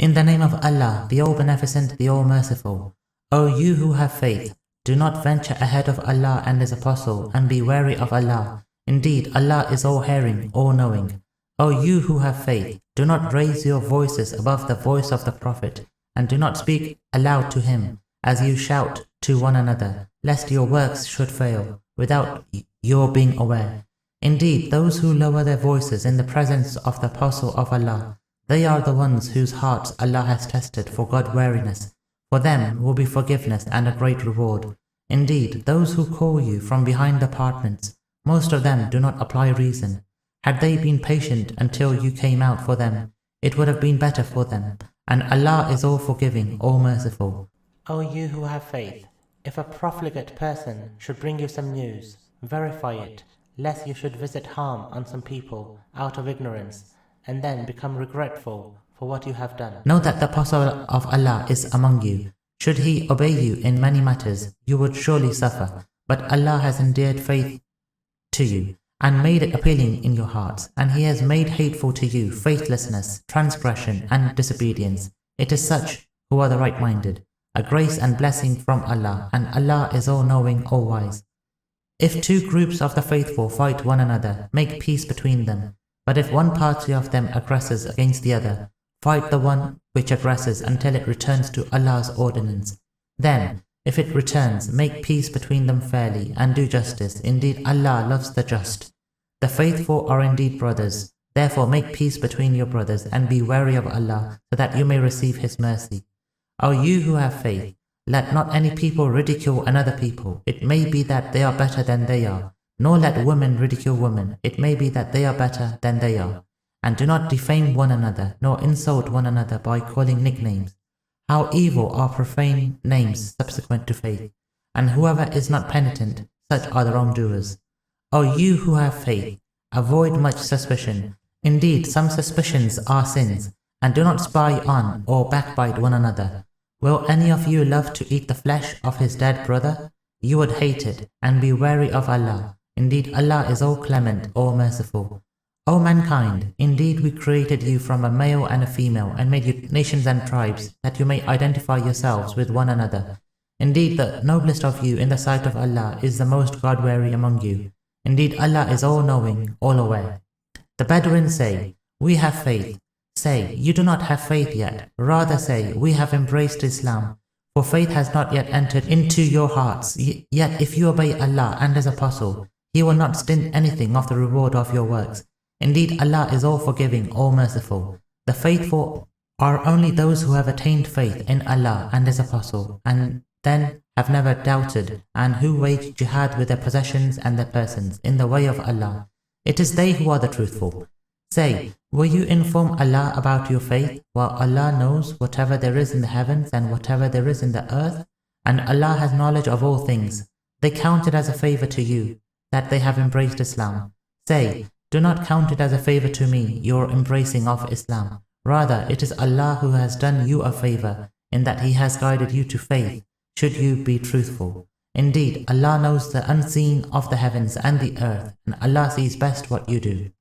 In the name of Allah, the All-Beneficent, the All-Merciful. O you who have faith, do not venture ahead of Allah and His Apostle, and be wary of Allah. Indeed, Allah is all-hearing, all-knowing. O you who have faith, do not raise your voices above the voice of the Prophet, and do not speak aloud to him, as you shout to one another, lest your works should fail, without your being aware. Indeed, those who lower their voices in the presence of the Apostle of Allah, they are the ones whose hearts Allah has tested for God-wariness. For them will be forgiveness and a great reward. Indeed, those who call you from behind the apartments, most of them do not apply reason. Had they been patient until you came out for them, it would have been better for them. And Allah is all-forgiving, all-merciful. O you who have faith, if a profligate person should bring you some news, verify it, lest you should visit harm on some people out of ignorance, and then become regretful for what you have done. Know that the Apostle of Allah is among you. Should he obey you in many matters, you would surely suffer. But Allah has endeared faith to you, and made it appealing in your hearts, and He has made hateful to you faithlessness, transgression, and disobedience. It is such who are the right-minded. A grace and blessing from Allah, and Allah is all-knowing, all-wise. If two groups of the faithful fight one another, make peace between them. But if one party of them aggresses against the other, fight the one which aggresses until it returns to Allah's ordinance. Then, if it returns, make peace between them fairly, and do justice. Indeed, Allah loves the just. The faithful are indeed brothers. Therefore make peace between your brothers, and be wary of Allah, so that you may receive His mercy. O you who have faith, let not any people ridicule another people. It may be that they are better than they are. Nor let women ridicule women. It may be that they are better than they are. And do not defame one another, nor insult one another by calling nicknames. How evil are profane names subsequent to faith. And whoever is not penitent, such are the wrongdoers. O you who have faith, avoid much suspicion. Indeed, some suspicions are sins. And do not spy on or backbite one another. Will any of you love to eat the flesh of his dead brother? You would hate it, and be wary of Allah. Indeed, Allah is all-clement, all-merciful. O mankind, indeed we created you from a male and a female, and made you nations and tribes, that you may identify yourselves with one another. Indeed, the noblest of you in the sight of Allah is the most God-wary among you. Indeed, Allah is all-knowing, all-aware. The Bedouins say, we have faith. Say, you do not have faith yet. Rather say, we have embraced Islam. For faith has not yet entered into your hearts. Yet if you obey Allah and His Apostle, He will not stint anything of the reward of your works. Indeed, Allah is all-forgiving, all-merciful. The faithful are only those who have attained faith in Allah and His Apostle, and then have never doubted, and who wage jihad with their possessions and their persons in the way of Allah. It is they who are the truthful. Say, will you inform Allah about your faith, while Allah knows whatever there is in the heavens and whatever there is in the earth? And Allah has knowledge of all things. They count it as a favor to you, that they have embraced Islam. Say, do not count it as a favor to me, your embracing of Islam. Rather, it is Allah who has done you a favor, in that He has guided you to faith, should you be truthful. Indeed, Allah knows the unseen of the heavens and the earth, and Allah sees best what you do.